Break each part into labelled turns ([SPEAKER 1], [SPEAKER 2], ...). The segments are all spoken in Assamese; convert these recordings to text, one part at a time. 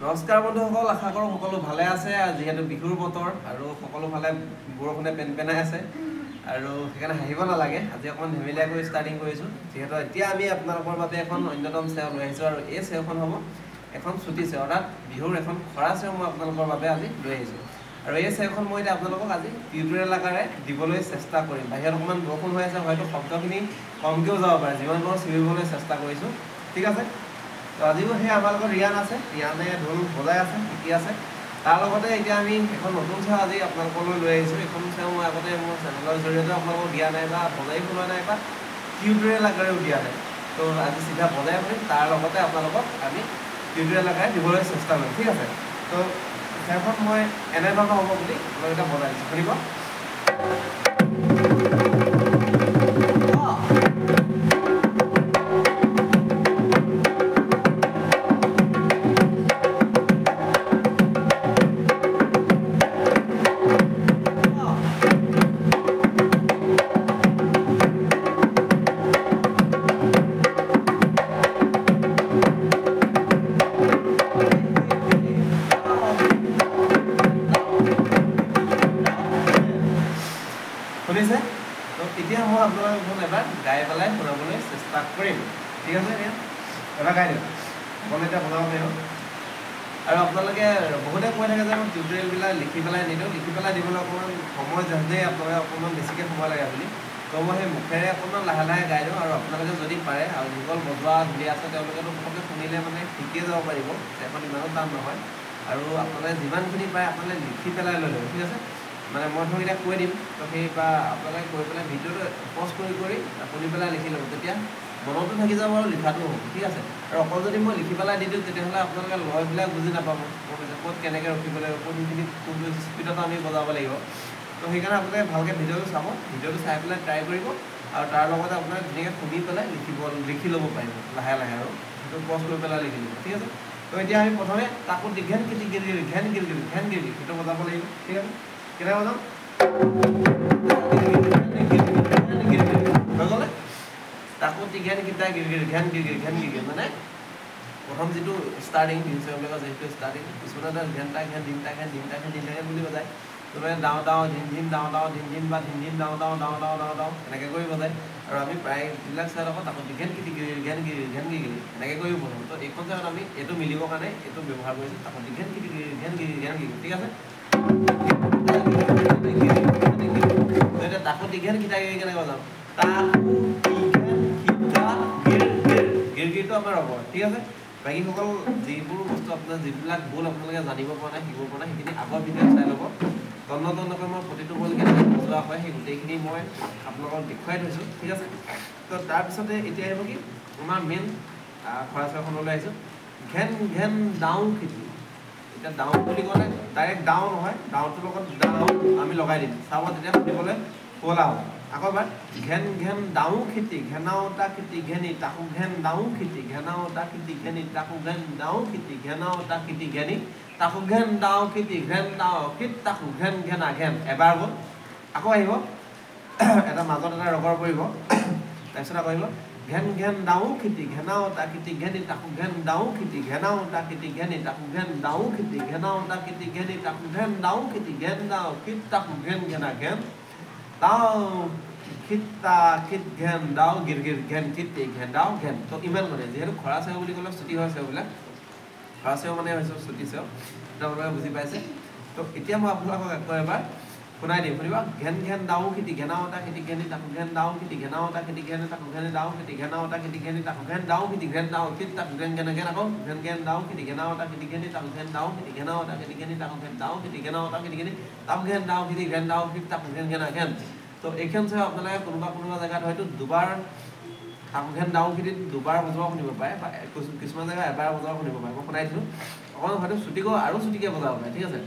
[SPEAKER 1] নমস্কাৰ বন্ধুসকল, আশা কৰোঁ সকলো ভালে আছে। যিহেতু বিহুৰ বতৰ আৰু সকলো ফালে বৰষুণে পেনপেনাই আছে আৰু সেইকাৰণে হাঁহিব নালাগে। আজি অকণমান ধেমেলীয়াকৈ ষ্টাৰ্টিং কৰিছোঁ। যিহেতু এতিয়া আমি আপোনালোকৰ বাবে এখন অন্যতম চেও লৈ আহিছোঁ আৰু এই চেওখন হ'ব এখন চুটি চেও, অৰ্থাৎ বিহুৰ এখন খৰা চেও মই আপোনালোকৰ বাবে আজি লৈ আহিছোঁ। আৰু এই চেওখন মই এতিয়া আপোনালোকক আজি টিউটৰিয়েল আকাৰে দিবলৈ চেষ্টা কৰিম। বাহিৰত অকণমান বৰষুণ হৈ আছে, হয়তো শব্দখিনি কমকৈও যাব পাৰে, যিমান পাৰোঁ চিৰিবলৈ চেষ্টা কৰিছোঁ। ঠিক আছে, তো আজিও সেই আমাৰ লগত ৰিয়ান আছে, ৰিয়ানে ঢোল বজাই আছে, শিকি আছে। তাৰ লগতে এতিয়া আমি এখন নতুন চেও আজি আপোনালোকলৈ লৈ আহিছোঁ। এইখন চেও মই আগতে মোৰ চেনেলৰ জৰিয়তে আপোনালোকক দিয়া নাই বা বজাই শুনোৱা নাই বা টিউটৰিয়েল আকাৰেও দিয়া নাই। তো আজি চিধা বজাই শুনিম, তাৰ লগতে আপোনালোকক আমি টিউটৰিয়েল আকাৰে দিবলৈ চেষ্টা কৰিম। ঠিক আছে, তো চেওখন মই এনেধৰণৰ হ'ব বুলি আপোনালোকে বজাই দিছোঁ, শুনিব। শুনিছে? তো এতিয়া মই আপোনালোকক এবাৰ গাই পেলাই শুনাবলৈ চেষ্টা কৰিম। ঠিক আছে, এবাৰ গাই দিওঁ, অকণমান এতিয়া বনাব পাৰিব। আৰু আপোনালোকে বহুতে কৈ থাকে যে মই টিউটৰিয়েলবিলাক লিখি পেলাই নিদিওঁ, লিখি পেলাই দিবলৈ অকণমান সময় যাতে আপোনালোকে অকণমান বেছিকৈ সময় লাগে বুলি। তো মই সেই মুখেৰে অকণমান লাহে লাহে গাই দিওঁ। আৰু আপোনালোকে যদি পাৰে আৰু যিসকল বজোৱা ধুনীয়া আছে তেওঁলোকেতো সকলোকে শুনিলে মানে শিকিয়ে যাব পাৰিব, এখন ইমানো টান নহয়। আৰু আপোনালোকে যিমানখিনি পাৰে আপোনালোকে লিখি পেলাই লৈ ল'ব। ঠিক আছে, মানে মই ধৰক এতিয়া কৈ দিম, তো সেই বা আপোনালোকে কৈ পেলাই ভিডিঅ'টো পজ কৰি শুনি পেলাই লিখি ল'ব, তেতিয়া মনতো থাকি যাব আৰু লিখাটো হ'ব। ঠিক আছে, আৰু অকল যদি মই লিখি পেলাই দি দিওঁ তেতিয়াহ'লে আপোনালোকে লয়বিলাক বুজি নাপাব, ক'ত কেনেকৈ ৰখিব লাগিব, কোনখিনি কোনটো স্পীডত আমি বজাব লাগিব। তো সেইকাৰণে আপোনালোকে ভালকৈ ভিডিঅ'টো চাব, ভিডিঅ'টো চাই পেলাই ট্ৰাই কৰিব। আৰু তাৰ লগতে আপোনালোকে ধুনীয়াকৈ শুনি পেলাই লিখি ল'ব পাৰিব লাহে লাহে, আৰু সেইটো পজ কৰি পেলাই লিখি ল'ব। ঠিক আছে, তো এতিয়া আমি প্ৰথমে তাকো ঘেন কিটি গিৰি ঘেন গিৰি ঘেন গিৰি সেইটো বজাব লাগিব। ঠিক আছে, কেনেকৈ বজাম? হৈ গ'লে তাকো ঘেন কিটা গিৰি ঘেন গিৰি ঘেন গিৰি, মানে প্ৰথম যিটো ষ্টাৰ্টিং চেওবিলাকৰ যিটো ষ্টাৰ্টিং, কিছুমানে ঘেনটা ঘেন ধিনটা ঘেন ধিনটা ঘেন ধিনটা ঘেন বুলি বজায়। কোনোবাই ডাও ডাও ধিন ধিন ডাও ডাও ধিন ধিন বা ধিন ধিন ডাও ডাও ডাও ডাও ডাও ডাও এনেকৈ কৰি বজায়। আৰু আমি প্ৰায়বিলাক চাই আকৌ তাকো ঘেন কিটি গিৰি ঘেন গিৰি ঘেন গিৰি এনেকৈ কৰি বজাওঁ। তো এইখন চাইত আমি এইটো মিলিবৰ কাৰণে এইটো ব্যৱহাৰ কৰিছোঁ, তাকো ঘেন কিটি গিৰি ঘেন গিৰি ঘেন গিৰি। ঠিক আছে, এতিয়া তাকো ঘেন কিটা গিৰি কেনেকৈ বজাম? গিৰগিৰটো আমাৰ হ'ব। ঠিক আছে, বাকীসকল যিবোৰ বস্তু আপোনাৰ যিবিলাক বোল আপোনালোকে জানিব পৰা নাই, শিকিব পৰা নাই, সেইখিনি আগৰ ভিডিঅ'ত চাই ল'ব। তন্নতন্নকৈ মই প্ৰতিটো বোল কেনেকৈ বজোৱা হয় সেই গোটেইখিনি মই আপোনালোকক দেখুৱাই থৈছোঁ। ঠিক আছে, তো তাৰপিছতে এতিয়া আহিব কি আমাৰ মেইন খৰা চেওখনলৈ আহিছোঁ। ঘেন ঘেন ডাও খেতি। এতিয়া ডাও বুলি ক'লে ডাইৰেক্ট ডাও নহয়, ডাওটোৰ লগত ডাও আমি লগাই দিম, চাব তেতিয়া শুনিবলৈ শুৱলা হ'ব। আকৌ এবাৰ ঘেন ঘেন ডাও খেতি ঘেনাওটা খেতি ঘেনি তাকো ঘেন ডাও খেতি ঘেনাওটা খেতি ঘেনি তাকো ঘেন ডাও খেতি ঘেনাওটা খেতি ঘেনি তাকো ঘেন ডাও খেতি ঘেন ডাও খেত তাকো ঘেন ঘেনা ঘেন। এবাৰ গ'ল, আকৌ আহিব এটা মাজত এটা ৰগৰ পৰিব, তাৰপিছত আকৌ আহিব ঘেন ঘেন ডাও খেতি ঘেনাওটা খেতি ঘেনি তাকো ঘেন ডাও খেতি ঘেনাওটা খেতি ঘেনি তাকো ঘেন ডাও খেতি ঘেনাওটা খেতি ঘেনি তাকো ঘেন ডাও খেতি ঘেন ডাও খেত তাকো ঘেন ঘেনা ঘেন ডাও খিতা খিত ঘেন ডাও গিৰ গিৰ ঘেন খিত ঘেন ডাও ঘেন। তো ইমান মানে যিহেতু খৰা চেও বুলি ক'লে চুটি হয় চেওবিলাক, খৰা চেও মানে হৈছে চুটি চেও, আপোনালোকে বুজি পাইছে। তো এতিয়া মই আপোনালোকক আকৌ এবাৰ শুনাই দিম, শুনিবা। ঘেন ঘেন ডাও খেতি ঘেনাওটা খেতি ঘেনি তাকো ঘেন ডাও খেতি ঘেনাওটা খেতি ঘেনি তাকো ঘেন ডাও খেতি ঘেনাওটা খেতি ঘেনি তাকো ঘেন ডাও খেতি ঘেন ডাও খিত তাকো ঘেন ঘেনা ঘেন। আকৌ ঘেন ঘেন ডাও খেতি ঘেনাওটা খেতি ঘেনি তাকো ঘেন ডাও খেতি ঘেনাওটা খেতি ঘেনি তাকো ঘেন ডাও খেতি ঘেনাওটা খেতি ঘেনি তাকো ঘেন ডাও খেতি ঘেন ডাও খিত তাকো ঘেন ঘেনা ঘেন। তো এইখন চাই আপোনালোকে কোনোবা জেগাত হয়তো দুবাৰ তাকো ঘেন ডাও খেতিত দুবাৰ বজোৱা শুনিব পাৰে, বা কিছুমান জেগাত এবাৰ বজোৱা শুনিব পাৰে। মই শুনাই দিছোঁ, অকণমান হয়তো আৰু চুটিকৈ বজাব পাৰে। ঠিক আছে,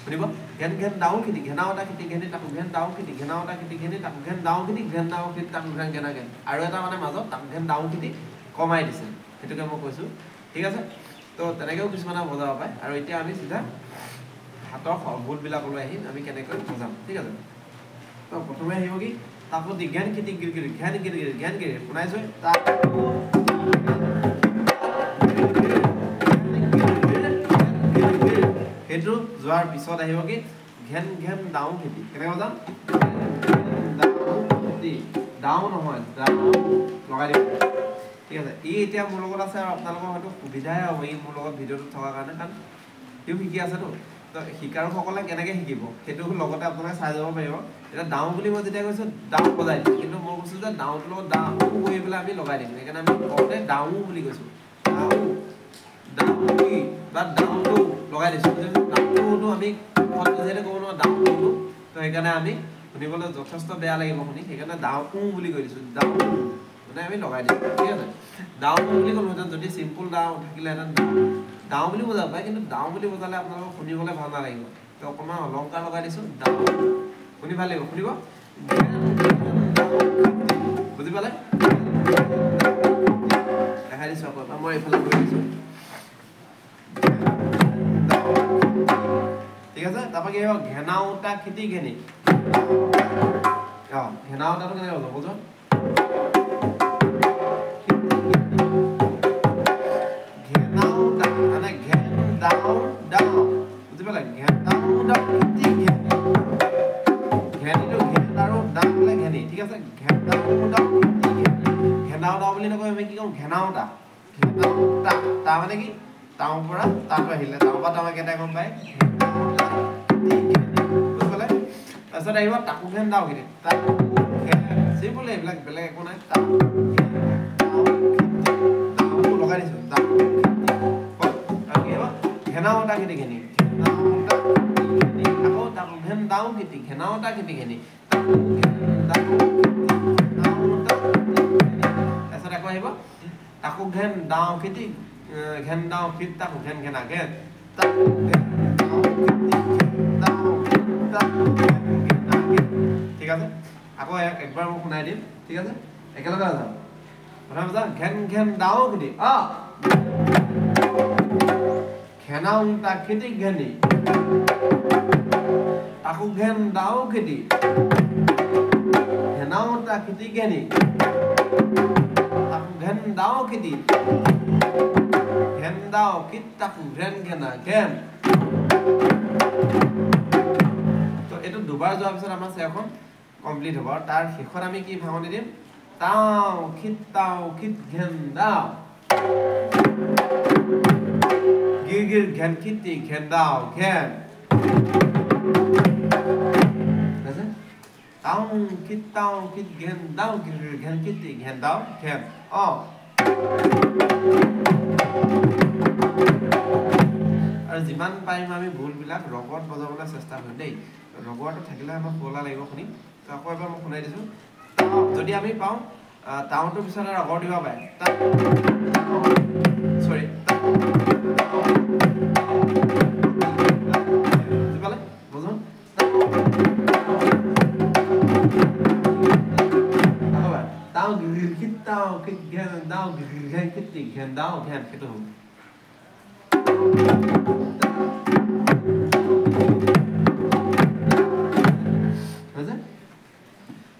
[SPEAKER 1] শুনিব। ঘেন ঘেন ডাও খেতি ঘেনাওটা খেতি ঘেনি তাকো ঘেন ডাও খেতি ঘেনাওটা খেতি ঘেনি তাকো ঘেন ডাও খেতি ঘেন ডাও খেতি তাকো ঘেন ঘেনা ঘেন। আৰু এটা মানে মাজত তাকো ঘেন ডাও খেতি কমাই দিছে, সেইটোকে মই কৈছোঁ। ঠিক আছে, তো তেনেকৈও কিছুমানে বজাব পাৰে। আৰু এতিয়া আমি চিধা হাতৰ বোলবিলাকলৈ আহি আমি কেনেকৈ বজাম। ঠিক আছে, তো প্ৰথমে আহিব কি তাকো ঘেন খেতি গিৰ গিৰি ঘেন গিৰ গিৰি ঘেন গিৰি শুনাইছোঁ। তাকো সেইটো যোৱাৰ পিছত আহিব কি ঘেন ঘেন ডাউ খেতি কেনেকৈ বজাম ডাউ নহয় ডাউ লগাই দিব ঠিক আছে ই এতিয়া মোৰ লগত আছে আৰু আপোনালোকৰ হয়তো সুবিধাই হ'ব ই মোৰ লগত ভিডিঅ'টো থকাৰ কাৰণে কাৰণ সিও শিকি আছেতো তো শিকাৰুসকলে কেনেকৈ শিকিব সেইটো লগতে আপোনালোকে চাই যাব পাৰিব এতিয়া ডাউ বুলি মই যেতিয়া কৈছোঁ ডাউ বজাই দিম কিন্তু মই কৈছোঁ যে ডাউটোৰ লগত ডাউ কৰি পেলাই আমি লগাই দিম সেইকাৰণে আমি কওঁতে ডাউ বুলি কৈছোঁ ডাউ ডাউ কি বা ডাউটো লগাই দিছোঁ ডাউটো আমি যিহেতু ক'ব নোৱাৰোঁ ডাউটো তো সেইকাৰণে আমি শুনিবলৈ যথেষ্ট বেয়া লাগিব শুনি সেইকাৰণে ডাউ বুলি কৈ দিছোঁ ডাউ মানে আমি লগাই দিম ঠিক আছে ডাউ বুলি ক'লোহেঁতেন যদি চিম্পুল ডাউ থাকিলেহেঁতেন ডাউ বুলি বজাব পাৰে কিন্তু ডাউ বুলি বজালে আপোনালোকক শুনিবলৈ ভাল নালাগিব তো অকণমান অলংকাৰ লগাই দিছোঁ ডাউ শুনি ভাল লাগিব শুনিব বুজি পালে দেখাই দিছোঁ আকৌ মই এইফালে গৈ দিছোঁ ঠিক আছে তাৰপৰা কি হ'ব ঘেনাওটা খেতি ঘেনি ঘেনাওটাটো কেনেকৈ হ'ব বুজোন ঘেনাওটা মানে ঘেন ডাউ ডাউ বুজি পালে ঘেনাওটা খেতি ঘেনি ঘেনিটো ঘেন আৰু ডাউ বোলে ঘেনি ঠিক আছে ঘেনাওটা খেতি ঘেনি ঘেনাওটা বুলি নকয় আমি কি কওঁ ঘেনাওটা ঘেনাওটা তা মানে কি তাউৰ পৰা তাতো আহিলে তাউৰ পৰা তামে কেইটা গম পায় বুজি পালে তাৰপিছত আহিব তাকু ঘেন ডাউ খেতি তাকু ঘেন চিম্পল এইবিলাক বেলেগ একো নাই তাকু ডাউ লগাই দিছোঁ ডাউ আৰু কি হ'ব ঘেনাওটা খেতি ঘেনি ঘেনাওটা খেতি আকৌ তাকু ঘেন ডাউ খেতি ঘেনাওটা খেতি ঘেনি তাকু ঘেন ডাউ ঘেনাওটা তাৰপিছত আকৌ আহিব তাকু ঘেন ডাউ খেতি ঘেন ডাউ খেতি তাকু ঘেন ঘেনা ঘেন তাকু ঘেন ডাউ খেতি ডাউ তাকু ঘেন ঘেনা ঘেন ঠিক আছে আকৌ একবাৰ মই শুনাই দিম ঠিক আছে একেলগে যাওঁ প্ৰথম যা ঘেন ঘেন ডাউ খেতি ঘেনাওটা খেতি ঘেনি তাকু ঘেন ডাউ খেতি ঘেনাওটা খেতি ঘেনি তাকু ঘেন ডাউ খেতি ঘেন ডাউ খেতি তাকু ঘেন ঘেনা ঘেন তো এইটো দুবাৰ যোৱাৰ পিছত আমাৰ চেৰখন কমপ্লিট হ'ব আৰু তাৰ শেষত আমি কি ভাঙনি দিম তাও খিত ঘেন ডাউ গিৰ গিৰ ঘেন খিতি ঘেন ডাউ ঘেন তাও খিত ঘেন ডাউ গিৰ গিৰ ঘেন খিতি ঘেন ডাউ ঘেন আৰু যিমান পাৰিম আমি ভুলবিলাক ৰগত বজাবলৈ চেষ্টা কৰিম দেই ৰগৰটো থাকিলে আমাক শুৱলা লাগিব শুনি তো আকৌ এবাৰ মই শুনাই দিছোঁ যদি আমি পাওঁ টাউনটোৰ পিছত ৰগৰ দিব পাৰে চৰি বুজি পালে বুজোন তাও গিৰ খিত তাও খিত ঘেন ডাউ গিৰ ঘেন খিতি ঘেন ডাউ ঘেন সেইটো হ'ব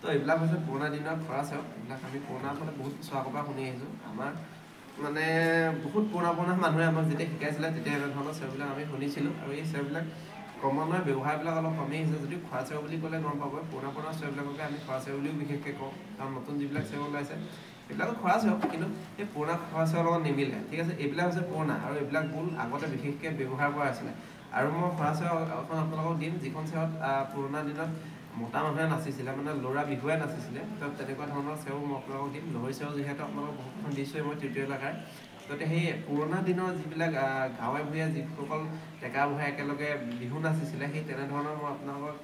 [SPEAKER 1] তো এইবিলাক হৈছে পুৰণা দিনৰ খৰা চেও এইবিলাক আমি পুৰণা মানে বহুত বছৰ আগৰ পৰা শুনি আহিছোঁ আমাৰ মানে বহুত পুৰণা মানুহে আমাক যেতিয়া শিকাইছিলে তেতিয়া এনে ধৰণৰ চেওবিলাক আমি শুনিছিলোঁ আৰু এই চেওবিলাক ক্ৰমান্বয়ে ব্যৱহাৰবিলাক অলপ কমি আহিছে যদিও খোৱা চেও বুলি ক'লে গম পাব পুৰণা চেওবিলাককে আমি খোৱা চেও বুলিও বিশেষকৈ কওঁ কাৰণ নতুন যিবিলাক চেও ওলাইছে এইবিলাকো খোৱা চেও কিন্তু এই পুৰণা খোৱা চেওৰ লগত নিমিলে ঠিক আছে এইবিলাক হৈছে পুৰণা আৰু এইবিলাক বুল আগতে বিশেষকৈ ব্যৱহাৰ কৰা আছিলে আৰু মই খোৱা চেও এখন আপোনালোকক দিম যিখন চেওত পুৰণা দিনত মতা মানুহে নাচিছিলে মানে ল'ৰা বিহুৱে নাচিছিলে তো তেনেকুৱা ধৰণৰ চেও মই আপোনালোকক দিম লহৰি চেও যিহেতু আপোনালোকক বহুতখন দিছোঁৱেই মই টিউটৰিয়েল আকাৰ গতিকে সেই পুৰণা দিনৰ যিবিলাক গাঁৱে ভূঞে যিসকল ডেকা বুঢ়াই একেলগে বিহু নাচিছিলে সেই তেনেধৰণৰ মই আপোনালোকক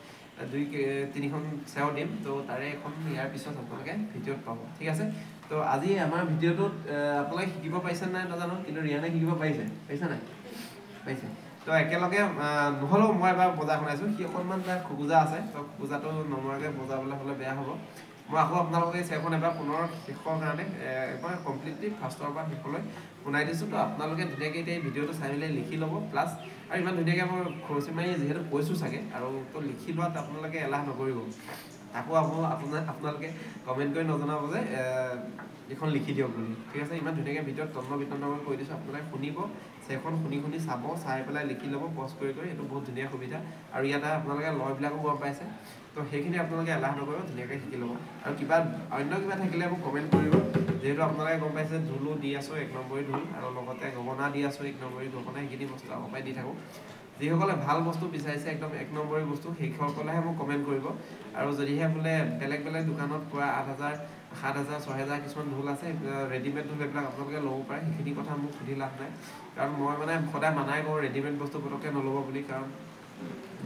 [SPEAKER 1] 2-3খন চেও দিম তো তাৰে এখন ইয়াৰ পিছত আপোনালোকে ভিডিঅ'ত পাব ঠিক আছে তো আজি আমাৰ ভিডিঅ'টোত আপোনালোকে শিকিব পাৰিছে নাই নাজানো কিন্তু ৰিয়ানে শিকিব পাৰিছে নাই পাইছে তো একেলগে নহ'লেও মই এবাৰ বজা শুনাইছোঁ সি অকণমান তাৰ খোকোজা আছে তো খোকোজাটো নমৰাকৈ বজাবলৈ হ'লে বেয়া হ'ব মই আকৌ আপোনালোকে চেওখন এবাৰ পুনৰ শেষৰ কাৰণে এবাৰ কমপ্লিটলি ফাৰ্ষ্টৰ পৰা শেষলৈ শুনাই দিছোঁ তো আপোনালোকে ধুনীয়াকৈ এতিয়া এই ভিডিঅ'টো চাই মেলি লিখি ল'ব প্লাছ আৰু ইমান ধুনীয়াকৈ মই খৰচি মাৰি যিহেতু কৈছোঁ চাগে আৰু তো লিখি লোৱাত আপোনালোকে এলাহ নকৰিব আকৌ আপোনালোকে কমেণ্ট কৰি নজনাব যে এখন লিখি দিয়ক বুলি ঠিক আছে ইমান ধুনীয়াকৈ ভিডিঅ'ত তন্ন বিতন্নকৈ কৈ দিছোঁ আপোনালোকে শুনিব সেইখন শুনি চাব চাই পেলাই লিখি ল'ব পষ্ট কৰি এইটো বহুত ধুনীয়া সুবিধা আৰু ইয়াতে আপোনালোকে লয়বিলাকো গম পাইছে তো সেইখিনি আপোনালোকে এলাহ নকৰিব ধুনীয়াকৈ শিকি ল'ব আৰু কিবা অন্য কিবা থাকিলে মোক কমেণ্ট কৰিব যিহেতু আপোনালোকে গম পাইছে ঢোলো দি আছোঁ 1 নম্বৰী ঢোল আৰু লগতে গগনা দি আছোঁ 1 নম্বৰী গগনা সেইখিনি বস্তু আগৰ পৰাই দি থাকোঁ যিসকলে ভাল বস্তু বিচাৰিছে একদম 1 নম্বৰী বস্তু সেইসকলেহে মোক কমেণ্ট কৰিব আৰু যদিহে বোলে বেলেগ দোকানত পোৱা 8,000 7,000 6,000 কিছুমান ঢোল আছে ৰেডিমেড ঢোল এইবিলাক আপোনালোকে ল'ব পাৰে সেইখিনি কথা মোক সুধি লাভ নাই কাৰণ মই মানে সদায় মানাই কৰোঁ ৰেডিমেড বস্তু পটককৈ নল'ব বুলি কাৰণ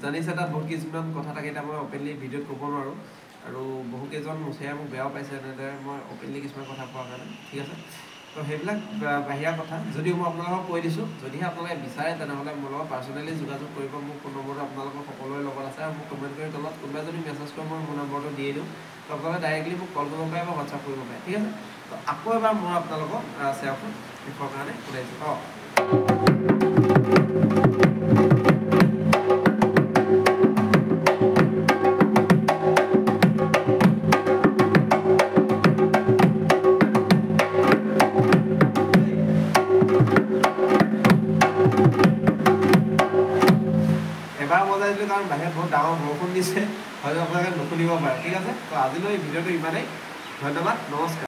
[SPEAKER 1] জানিছে তাত বহুত কিছুমান কথা থাকে এতিয়া মই অপেনলি ভিডিঅ'ত ক'ব নোৱাৰোঁ আৰু বহুকেইজন মুচিয়াই মোক বেয়াও পাইছে এনেদৰে মই অপেনলি কিছুমান কথা কোৱাৰ কাৰণে ঠিক আছে তো সেইবিলাক বাহিৰা কথা যদিও মই আপোনালোকক কৈ দিছোঁ যদিহে আপোনালোকে বিচাৰে তেনেহ'লে মোৰ লগত পাৰ্চনেলি যোগাযোগ কৰিব মোৰ ফোন নম্বৰটো আপোনালোকৰ সকলোৰে লগত আছে আৰু মোক কমেণ্ট কৰি তলত কোনোবাই যদি মেছেজ কৰে মই মোৰ নম্বৰটো দিয়ে দিওঁ তো আপোনালোকে ডাইৰেক্টলি মোক কল কৰিব পাৰে বা হোৱাটছআপ কৰিব পাৰে ঠিক আছে তো আকৌ এবাৰ মই আপোনালোকক চেয়াৰখন লিখৰ কাৰণে শুনাইছোঁ এবাৰ বজাই দিলোঁ কাৰণ বাহিৰত বহুত ডাঙৰ বৰষুণ দিছে হয়তো আপোনালোকে নুশুনিব পাৰে ঠিক আছে তো আজিলৈ ভিডিঅ'টো ইমানেই ধন্যবাদ নমস্কাৰ